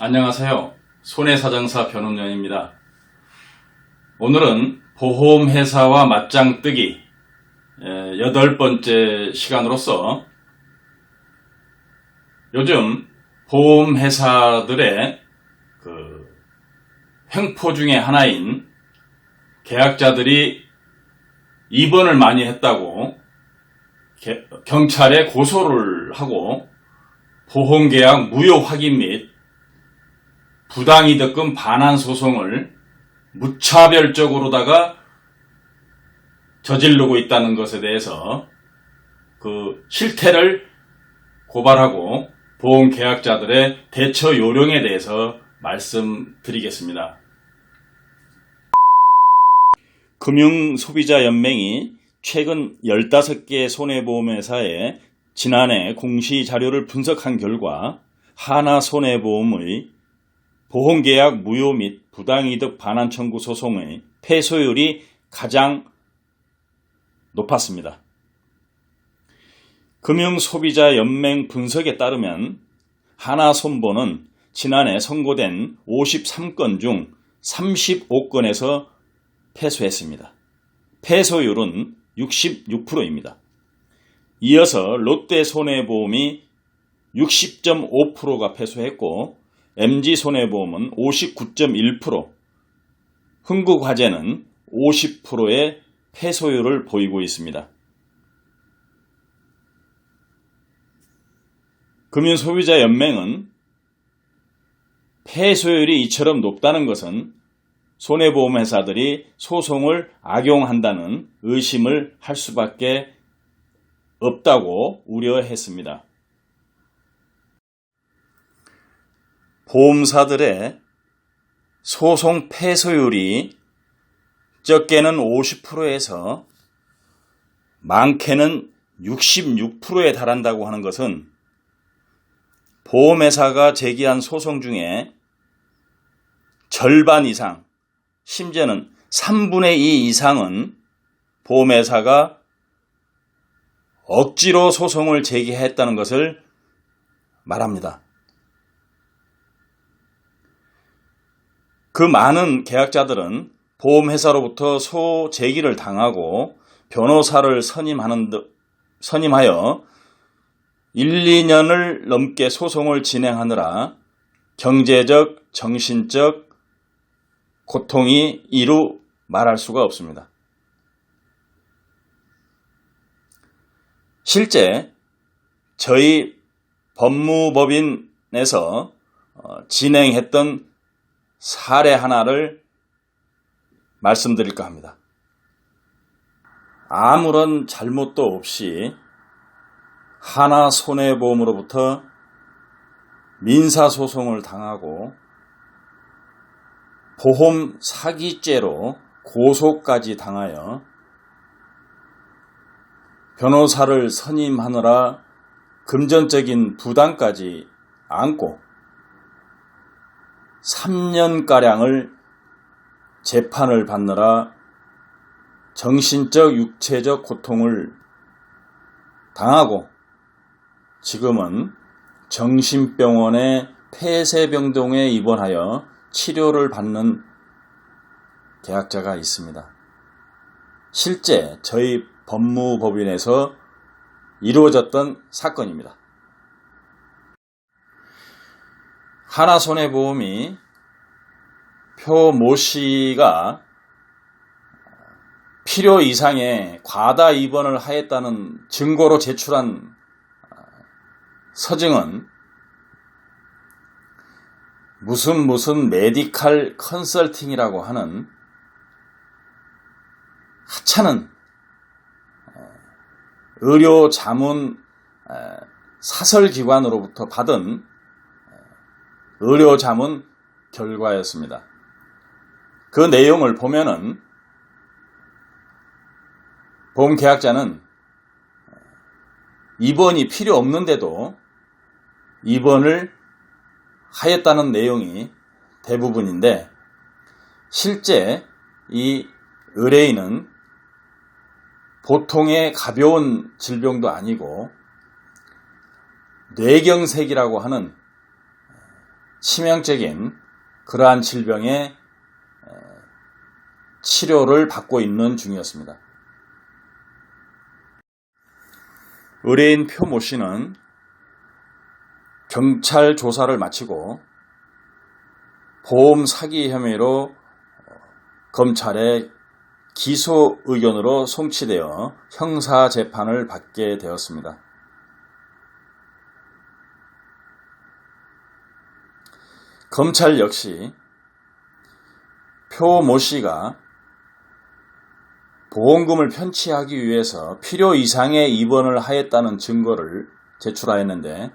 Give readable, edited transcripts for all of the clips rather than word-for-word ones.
안녕하세요. 손해사정사 변운영입니다. 오늘은 보험회사와 맞짱 뜨기 8번째 시간으로서 요즘 보험회사들의 횡포 중에 하나인 계약자들이 입원을 많이 했다고 경찰에 고소를 하고 보험계약 무효 확인 및 부당이득금 반환 소송을 무차별적으로다가 저지르고 있다는 것에 대해서 그 실태를 고발하고 보험계약자들의 대처 요령에 대해서 말씀드리겠습니다. 금융소비자연맹이 최근 15개 손해보험회사의 지난해 공시자료를 분석한 결과 하나손해보험의 보험계약 무효 및 부당이득 반환 청구 소송의 패소율이 가장 높았습니다. 금융소비자연맹 분석에 따르면 하나손보는 지난해 선고된 53건 중 35건에서 패소했습니다. 패소율은 66%입니다. 이어서 롯데손해보험이 60.5%가 패소했고 MG손해보험은 59.1%, 흥국화재는 50%의 패소율을 보이고 있습니다. 금융소비자연맹은 패소율이 이처럼 높다는 것은 손해보험회사들이 소송을 악용한다는 의심을 할 수밖에 없다고 우려했습니다. 보험사들의 소송 패소율이 적게는 50%에서 많게는 66%에 달한다고 하는 것은 보험회사가 제기한 소송 중에 절반 이상, 심지어는 3분의 2 이상은 보험회사가 억지로 소송을 제기했다는 것을 말합니다. 그 많은 계약자들은 보험회사로부터 소제기를 당하고 변호사를 선임하여 1, 2년을 넘게 소송을 진행하느라 경제적, 정신적 고통이 이루 말할 수가 없습니다. 실제 저희 법무법인에서 진행했던 사례 하나를 말씀드릴까 합니다. 아무런 잘못도 없이 하나손해보험으로부터 민사소송을 당하고 보험 사기죄로 고소까지 당하여 변호사를 선임하느라 금전적인 부담까지 안고 3년가량을 재판을 받느라 정신적, 육체적 고통을 당하고 지금은 정신병원의 폐쇄병동에 입원하여 치료를 받는 계약자가 있습니다. 실제 저희 법무법인에서 이루어졌던 사건입니다. 하나손해보험이 표 모 씨가 필요 이상의 과다 입원을 하였다는 증거로 제출한 서증은 무슨 메디칼 컨설팅이라고 하는 하찮은 의료 자문 사설기관으로부터 받은 의료 자문 결과였습니다. 그 내용을 보면은 보험계약자는 입원이 필요 없는데도 입원을 하였다는 내용이 대부분인데 실제 이 의뢰인은 보통의 가벼운 질병도 아니고 뇌경색이라고 하는 치명적인 그러한 질병의 치료를 받고 있는 중이었습니다. 의뢰인 표 모 씨는 경찰 조사를 마치고 보험 사기 혐의로 검찰에 기소 의견으로 송치되어 형사 재판을 받게 되었습니다. 검찰 역시 표 모 씨가 보험금을 편취하기 위해서 필요 이상의 입원을 하였다는 증거를 제출하였는데,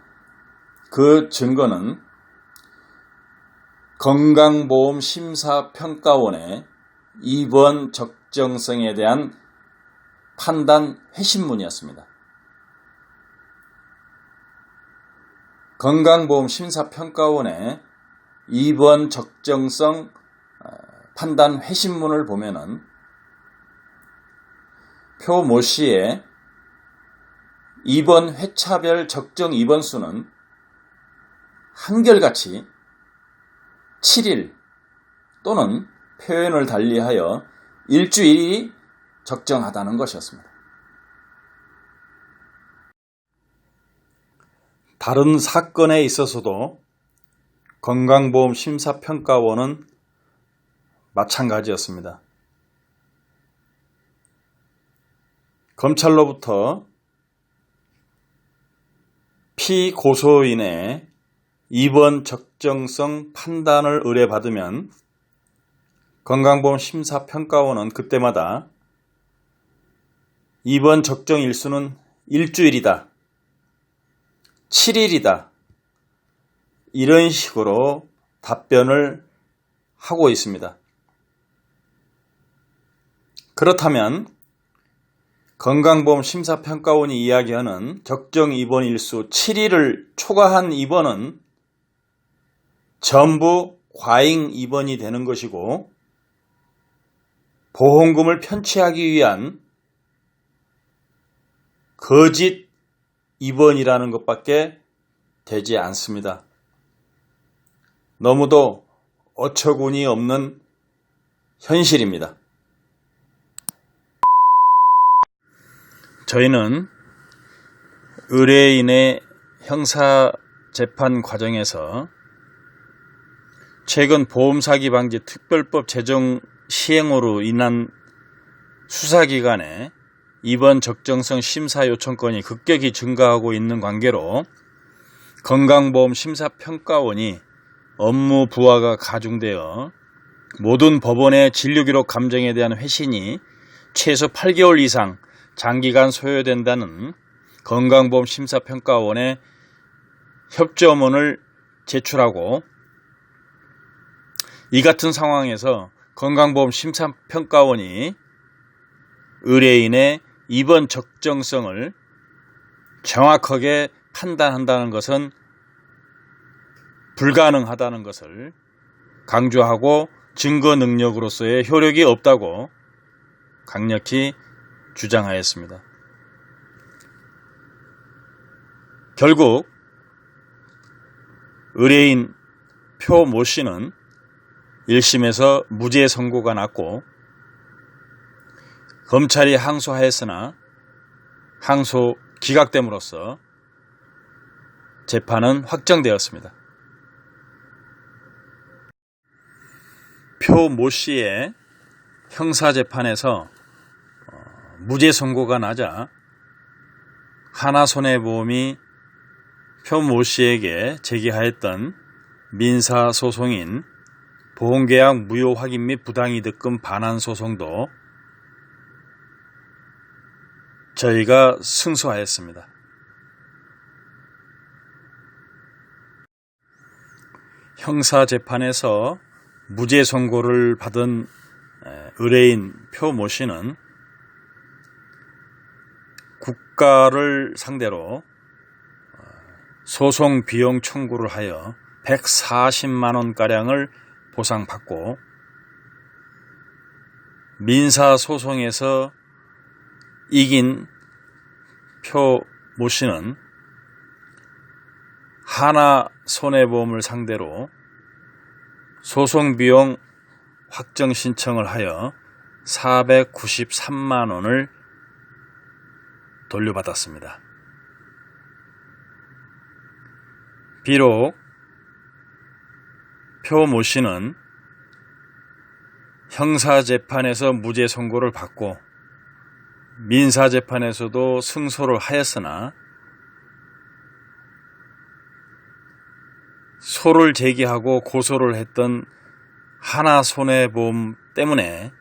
그 증거는 건강보험심사평가원의 입원 적정성에 대한 판단 회신문이었습니다. 건강보험심사평가원의 입원 적정성 판단 회신문을 보면은 표 모 씨의 입원 회차별 적정 입원 수는 한결같이 7일 또는 표현을 달리하여 일주일이 적정하다는 것이었습니다. 다른 사건에 있어서도 건강보험심사평가원은 마찬가지였습니다. 검찰로부터 피고소인의 입원 적정성 판단을 의뢰받으면 건강보험심사평가원은 그때마다 입원 적정 일수는 일주일이다, 7일이다, 이런 식으로 답변을 하고 있습니다. 그렇다면 건강보험심사평가원이 이야기하는 적정 입원 일수 7일을 초과한 입원은 전부 과잉 입원이 되는 것이고, 보험금을 편취하기 위한 거짓 입원이라는 것밖에 되지 않습니다. 너무도 어처구니 없는 현실입니다. 저희는 의뢰인의 형사재판 과정에서 최근 보험사기 방지 특별법 제정 시행으로 인한 수사기관의 입원 적정성 심사 요청건이 급격히 증가하고 있는 관계로 건강보험심사평가원이 업무 부하가 가중되어 모든 법원의 진료기록 감정에 대한 회신이 최소 8개월 이상 장기간 소요된다는 건강보험심사평가원의 협조문을 제출하고, 이 같은 상황에서 건강보험심사평가원이 의뢰인의 입원 적정성을 정확하게 판단한다는 것은 불가능하다는 것을 강조하고 증거 능력으로서의 효력이 없다고 강력히 주장하였습니다. 결국 의뢰인 표 모 씨는 1심에서 무죄 선고가 났고, 검찰이 항소하였으나 항소 기각됨으로써 재판은 확정되었습니다. 표 모 씨의 형사재판에서 무죄 선고가 나자 하나손해보험이 표 모 씨에게 제기하였던 민사소송인 보험계약 무효 확인 및 부당이득금 반환 소송도 저희가 승소하였습니다. 형사재판에서 무죄 선고를 받은 의뢰인 표 모 씨는 국가를 상대로 소송 비용 청구를 하여 140만 원가량을 보상받고, 민사소송에서 이긴 표 모 씨는 하나손해보험을 상대로 소송비용 확정 신청을 하여 493만 원을 돌려받았습니다. 비록 표 모 씨는 형사재판에서 무죄 선고를 받고 민사재판에서도 승소를 하였으나 소를 제기하고 고소를 했던 하나손해보험 때문에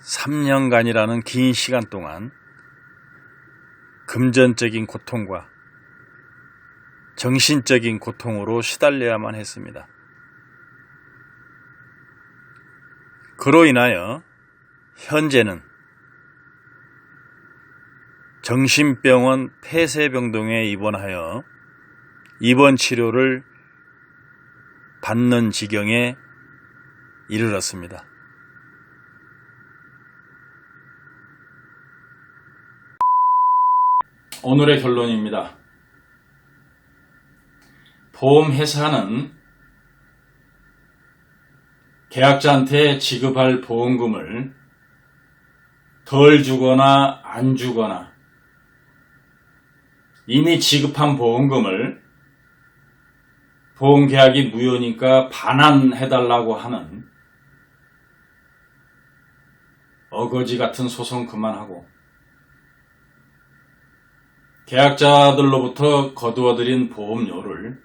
3년간이라는 긴 시간 동안 금전적인 고통과 정신적인 고통으로 시달려야만 했습니다. 그로 인하여 현재는 정신병원 폐쇄병동에 입원하여 입원 치료를 받는 지경에 이르렀습니다. 오늘의 결론입니다. 보험회사는 계약자한테 지급할 보험금을 덜 주거나 안 주거나 이미 지급한 보험금을 보험계약이 무효니까 반환해달라고 하는 어거지 같은 소송 그만하고 계약자들로부터 거두어들인 보험료를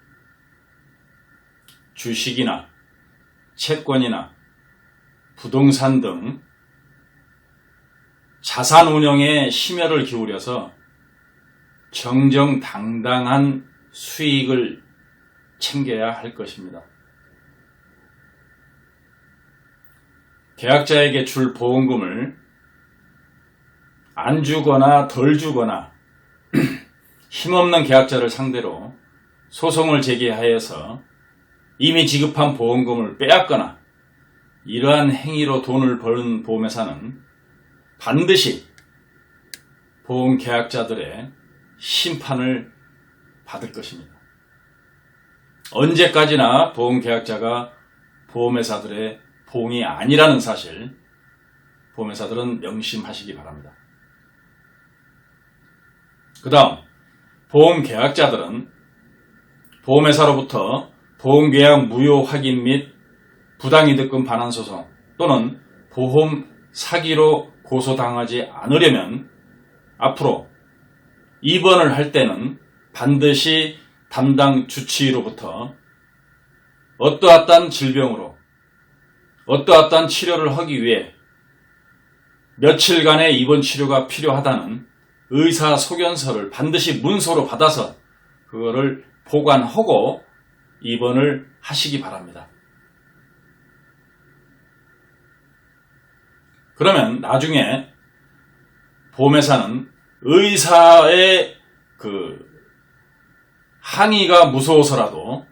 주식이나 채권이나 부동산 등 자산 운용에 심혈을 기울여서 정정당당한 수익을 챙겨야 할 것입니다. 계약자에게 줄 보험금을 안 주거나 덜 주거나 힘없는 계약자를 상대로 소송을 제기하여서 이미 지급한 보험금을 빼앗거나 이러한 행위로 돈을 버는 보험회사는 반드시 보험계약자들의 심판을 받을 것입니다. 언제까지나 보험계약자가 보험회사들의 봉이 아니라는 사실 보험회사들은 명심하시기 바랍니다. 그 다음 보험계약자들은 보험회사로부터 보험계약 무효 확인 및 부당이득금 반환소송 또는 보험 사기로 고소당하지 않으려면 앞으로 입원을 할 때는 반드시 담당 주치의로부터 어떠한 질병으로 어떠한 치료를 하기 위해 며칠간의 입원 치료가 필요하다는 의사소견서를 반드시 문서로 받아서 그거를 보관하고 입원을 하시기 바랍니다. 그러면 나중에 보험회사는 의사의 항의가 무서워서라도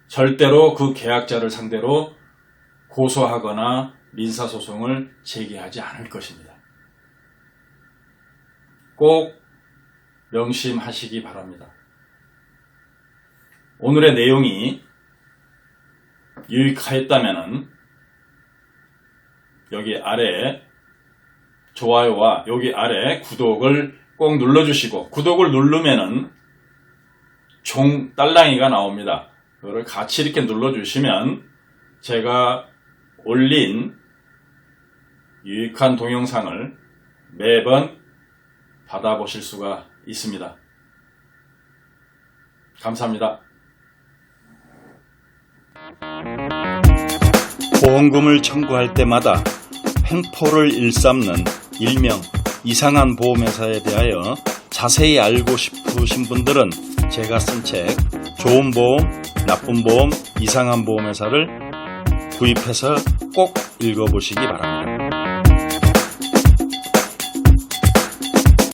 절대로 그 계약자를 상대로 고소하거나 민사소송을 제기하지 않을 것입니다. 꼭 명심하시기 바랍니다. 오늘의 내용이 유익하였다면 여기 아래 좋아요와 여기 아래 구독을 꼭 눌러주시고 구독을 누르면은 종 딸랑이가 나옵니다. 그거를 같이 이렇게 눌러주시면 제가 올린 유익한 동영상을 매번 받아보실 수가 있습니다. 감사합니다. 보험금을 청구할 때마다 횡포를 일삼는 일명 이상한 보험회사에 대하여 자세히 알고 싶으신 분들은 제가 쓴 책 좋은 보험, 나쁜 보험, 이상한 보험회사를 구입해서 꼭 읽어보시기 바랍니다.